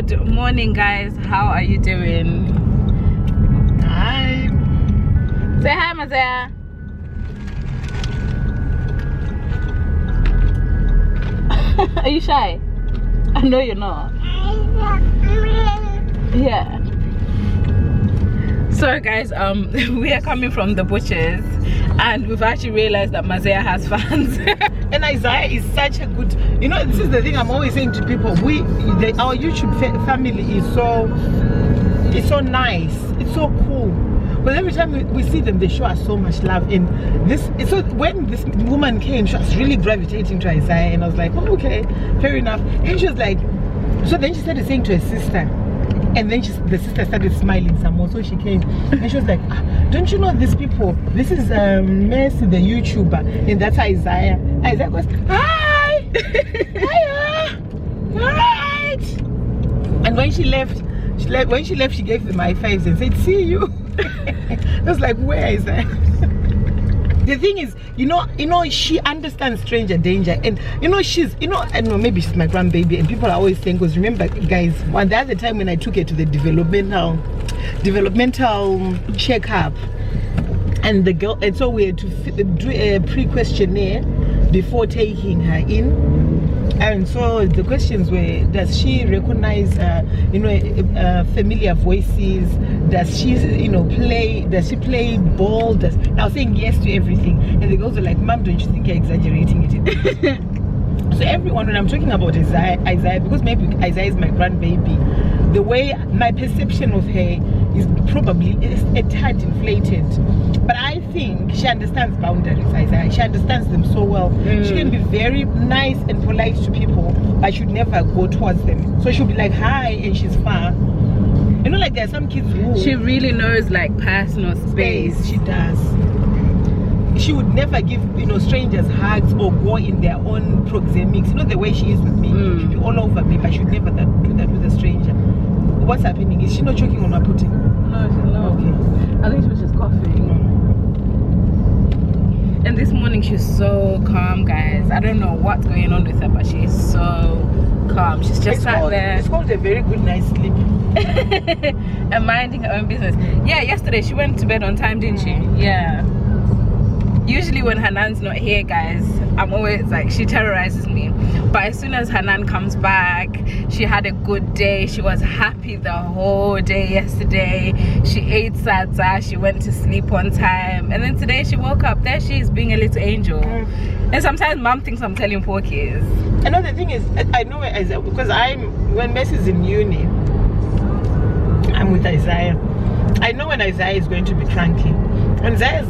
Good morning, guys. How are you doing? Hi. Say hi, Mazaya. Are you shy? I know you're not. Yeah. So guys, we are coming from the butchers and we've actually realized that Mazaya has fans. And Isaiah is such a good, you know, this is the thing I'm always saying to people. Our YouTube family is so nice. It's so cool. But every time we see them, they show us so much love. In this, so when this woman came, she was really gravitating to Isaiah, and I was like, oh, okay, fair enough. And she was like, so then she started saying to her sister, and then the sister started smiling some more. So she came and she was like, don't you know these people? This is Messi, the YouTuber, and that's Isaiah. Isaiah goes, hi, hiya, alright. And when she left, she gave them high fives and said, see you. I was like, where is that? The thing is, you know, she understands stranger danger, and I know maybe she's my grandbaby, and people are always saying, because remember, guys, the other time when I took her to the developmental checkup, and the girl, and so we had to do a pre-questionnaire before taking her in. And so the questions were, does she recognize familiar voices? Does she play ball? I was saying yes to everything, and the girls were like, Mom, don't you think you're exaggerating it? So everyone, when I'm talking about Isaiah, because maybe Isaiah is my grandbaby, the way my perception of her is probably a tad inflated. But I think she understands boundaries, Isaiah. She understands them so well. She can be very nice and polite to people, but should never go towards them. So she'll be like, hi, and she's far. You know, like there are some kids who... She really knows like personal space. She does. She would never give, strangers hugs or go in their own proxemics. You know the way she is with me. She'd be all over me, but she'd never do that with a stranger. What's happening? Is she not choking on her pudding? No, she's not. Okay. I think she was just coughing. And this morning she's so calm, guys. I don't know what's going on with her, but she's so calm. She's just sat there. It's called a very good night's sleep. And minding her own business. Yeah, yesterday she went to bed on time, didn't she? Yeah. Usually when Hanan's not here, guys, I'm always like, she terrorizes me. But as soon as Hanan comes back, she had a good day. She was happy the whole day yesterday. She ate sadza, she went to sleep on time, and then today she woke up, there she is being a little angel. And sometimes Mom thinks I'm telling porkies. Another thing is, I know where Isaiah, because when Messi is in uni, I'm with Isaiah. I know when Isaiah is going to be cranky. When Isaiah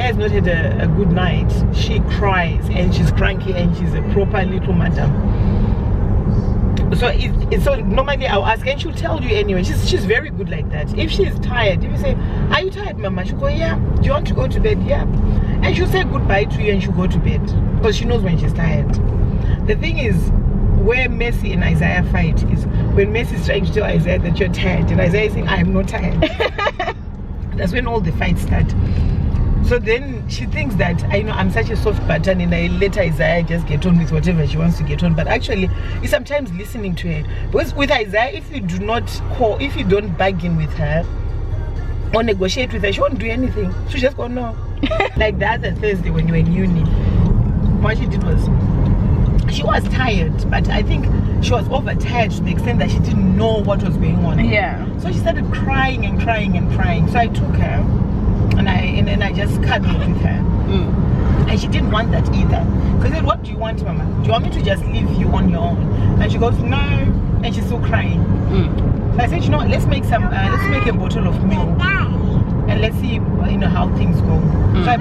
has not had a good night, she cries and she's cranky and she's a proper little madam. So normally I'll ask her and she'll tell you anyway. She's very good like that. If she's tired, if you say, are you tired, Mama? She'll go, yeah. Do you want to go to bed? Yeah. And she'll say goodbye to you and she'll go to bed because she knows when she's tired. The thing is, where Messi and Isaiah fight is when Messi is trying to tell Isaiah that you're tired and Isaiah is saying, I am not tired. That's when all the fights start. So then she thinks that I'm such a soft button and I let Isaiah just get on with whatever she wants to get on. But actually, it's sometimes listening to her. Because with Isaiah, if you don't bargain with her or negotiate with her, she won't do anything. She'll just go, no. Like the other Thursday when you were in uni, what she did was, she was tired, but I think she was overtired to the extent that she didn't know what was going on. Yeah. So she started crying and crying and crying. So I took her and I just cuddled with her. And she didn't want that either. So I said, what do you want, Mama? Do you want me to just leave you on your own? And she goes, no. And she's still crying. So I said, let's make a bottle of milk and let's see how things go. So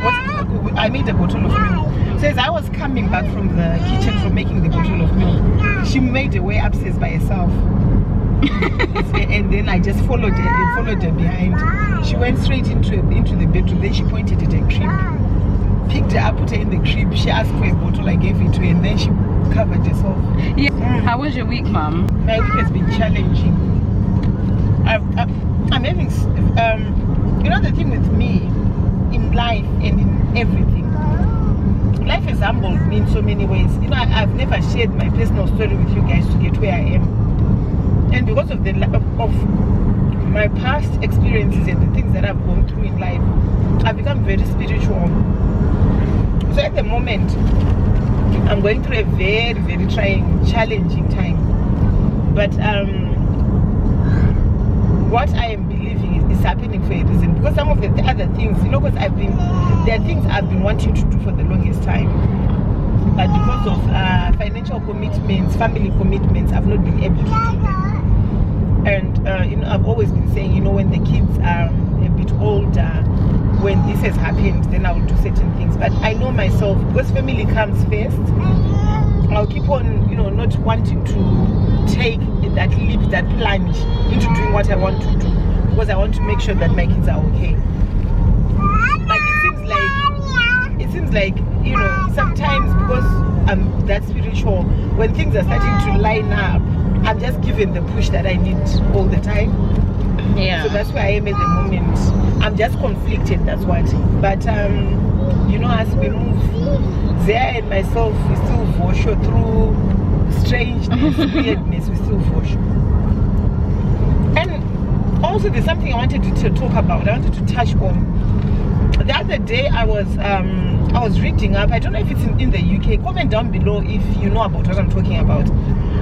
I made a bottle of milk. So as I was coming back from the kitchen from making the bottle of milk, she made her way upstairs by herself. And then I just followed her behind. She went straight into the bedroom. Then she pointed at a crib, picked her up, put her in the crib. She asked for a bottle, I gave it to her, and then she covered herself. Yeah. How was your week, Mom? My week has been challenging. I'm having the thing with me in life and in everything, life has humbled me in so many ways. I've never shared my personal story with you guys to get where I am. And because of of my past experiences and the things that I've gone through in life, I've become very spiritual. So at the moment, I'm going through a very, very trying, challenging time. But what I am believing is happening for a reason. Because some of the other things, you know, because there are things I've been wanting to do for the longest time. But because of financial commitments, family commitments, I've not been able to do them. And you know, I've always been saying, you know, when the kids are a bit older, when this has happened, then I'll do certain things. But I know myself, because family comes first, I'll keep on, you know, not wanting to take that leap, that plunge into doing what I want to do, because I want to make sure that my kids are okay. But it seems like, you know, sometimes because I'm that spiritual, when things are starting to line up, I'm just given the push that I need all the time. Yeah. So that's where I am at the moment. I'm just conflicted, that's what. But you know, as we move, Zaya and myself, we still vosho through strangeness, weirdness, we still vosho. And also there's something I wanted to talk about, I wanted to touch on. The other day I was reading up, I don't know if it's in the UK, comment down below if you know about what I'm talking about.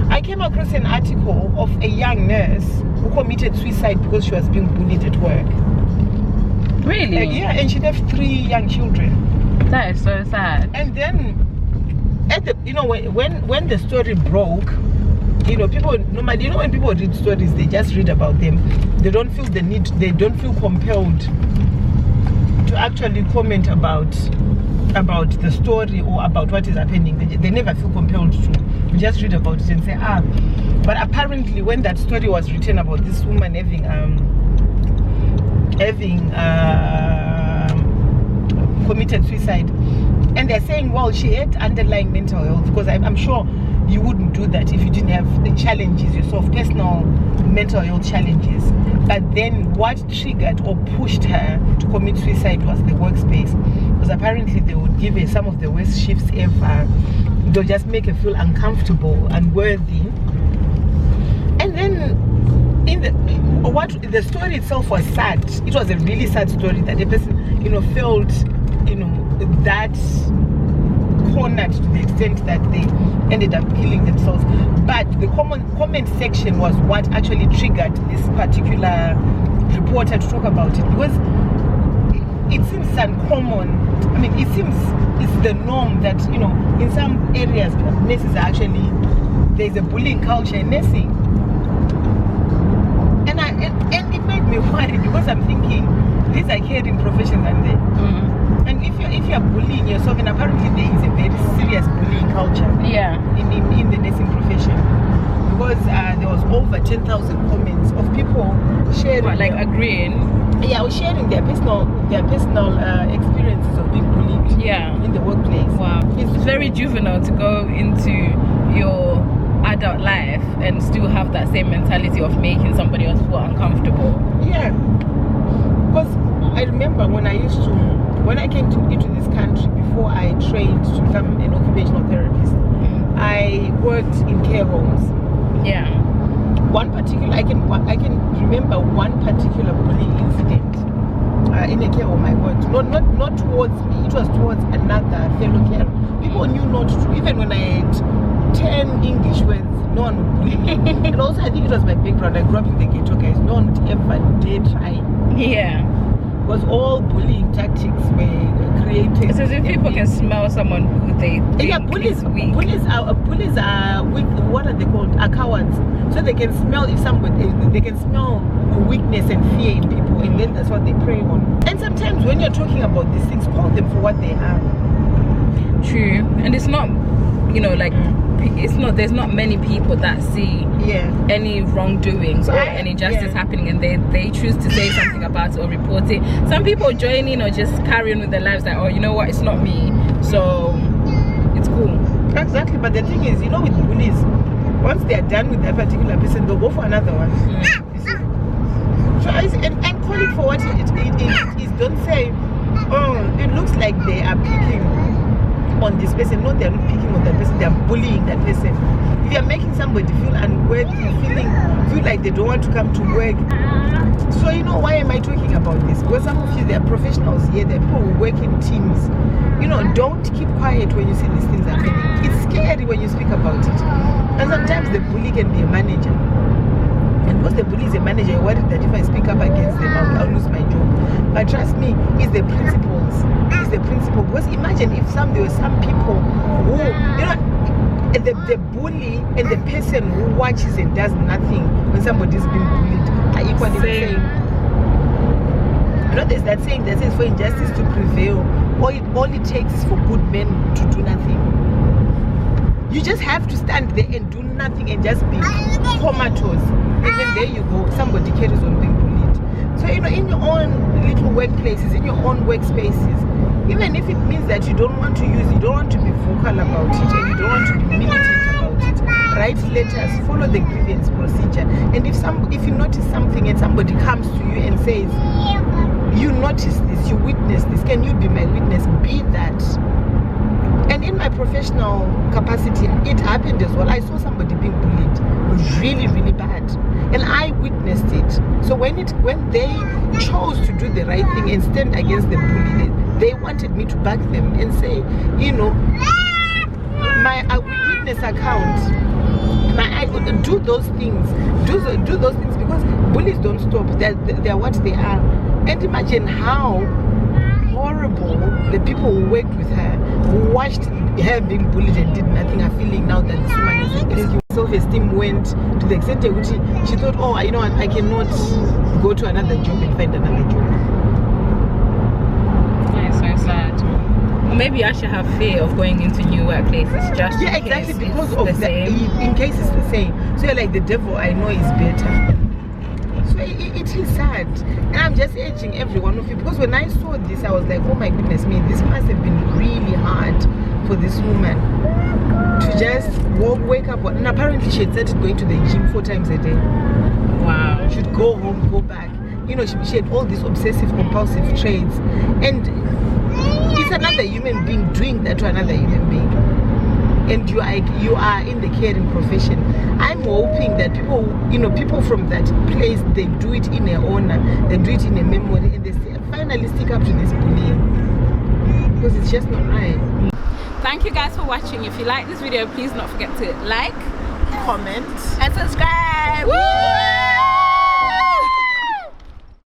I came across an article of a young nurse who committed suicide because she was being bullied at work. Really? Yeah, and she left 3 young children. That is so sad. And then, at the, you know, when the story broke, you know, people normally, you know, when people read stories, they just read about them. They don't feel the need, they don't feel compelled to actually comment about the story or about what is happening. They never feel compelled to. You just read about it and say, ah. But apparently, when that story was written about this woman having committed suicide, and they're saying, well, she had underlying mental health, because I'm sure you wouldn't do that if you didn't have the challenges yourself, personal mental health challenges. But then what triggered or pushed her to commit suicide was the workspace, because apparently they would give her some of the worst shifts ever. They'll just make her feel uncomfortable, unworthy. And then the story itself was sad. It was a really sad story that the person, you know, felt, you know, that cornered to the extent that they ended up killing themselves. But the comment section was what actually triggered this particular reporter to talk about it, because it seems uncommon. I mean, it seems it's the norm that, you know, in some areas nurses are actually, there's a bullying culture in nursing. And it made me worry, because I'm thinking these are caring professions, aren't they? Mm-hmm. And if you're bullying yourself, and apparently there is a very serious bullying culture, yeah, in the nursing profession, because there was over 10,000 comments of people sharing, like agreeing, sharing their personal experiences of being bullied, in the workplace. Wow, it's very juvenile to go into your adult life and still have that same mentality of making somebody else feel uncomfortable. Yeah, because I remember when I came into this country, before I trained to become an occupational therapist, I worked in care homes. Yeah. I can remember one particular bullying incident in a care home I worked. Not towards me, it was towards another fellow carer. People knew not to, even when I had 10 English words, no one would bully me. And also, I think it was my background. I grew up in the ghetto, guys. No one would ever dare try. Yeah. Because all bullying tactics were created. So if people can smell someone who they think bullies is weak. Bullies are weak. What are they called? Are cowards. So they can smell they can smell weakness and fear in people, and then that's what they prey on. And sometimes when you're talking about these things, call them for what they are. True. And it's not, you know, like there's not many people that see any wrongdoings or any injustice happening, and they choose to say something about it or report it. Some people join in or just carry on with their lives like, oh, you know what, it's not me, so it's cool. Exactly. But the thing is, you know, with bullies, once they are done with that particular person, they'll go for another one. So and call it for what it is. Don't say, oh, it looks like they are picking on this person. No, they're not picking on that person, they're bullying that person. If you're making somebody feel unworthy, feel like they don't want to come to work. So you know, why am I talking about this? Because some of you, they're professionals here, they're people who work in teams. You know, don't keep quiet when you see these things happening. It's scary when you speak about it. And sometimes the bully can be a manager. And because the bully is a manager, you're worried that if I speak up against them, I'll lose my job. But trust me, it's the principles. It's the principle. Because imagine if there were some people who, you know, the bully and the person who watches and does nothing when somebody's being bullied are equally the same. You know, there's that saying that says for injustice to prevail, all it takes is for good men to do nothing. You just have to stand there and do nothing and just be comatose. And then there you go, somebody carries on being bullied. So, you know, in your own little workplaces, in your own workspaces, even if it means that you don't want to use, you don't want to be vocal about it, and you don't want to be militant about it, write letters, follow the grievance procedure. And if you notice something and somebody comes to you and says, you notice this, you witness this, can you be my witness? Be that. And in my professional capacity, it happened as well. I saw somebody being bullied really, really bad, and I witnessed it. So when they chose to do the right thing and stand against the bully, they wanted me to back them and say, you know, my witness account, I do those things, do those things, because bullies don't stop. They're what they are. And imagine how horrible the people who worked with her, who watched her being bullied and did nothing, are feeling now that this woman is self-esteem went to the extent that she thought, oh, you know what, I cannot go to another job and find another job. That's so sad. Maybe I should have fear of going into new workplaces just in exactly case because of in case it's the same. So you're like, the devil I know is better. So it is sad, and I'm just urging every one of you, because when I saw this, I was like, oh my goodness me, this must have been really hard for this woman to just wake up, and apparently she had started going to the gym 4 times a day. Wow. She'd go home, go back. You know, she had all these obsessive compulsive traits, and it's another human being doing that to another human being. And you are in the caring profession. I'm hoping that people from that place, they do it in their honor, they do it in a memory, and they finally stick up to this bullying, because it's just not right. Thank you guys for watching. If you like this video, please don't forget to like, comment, and subscribe. Woo!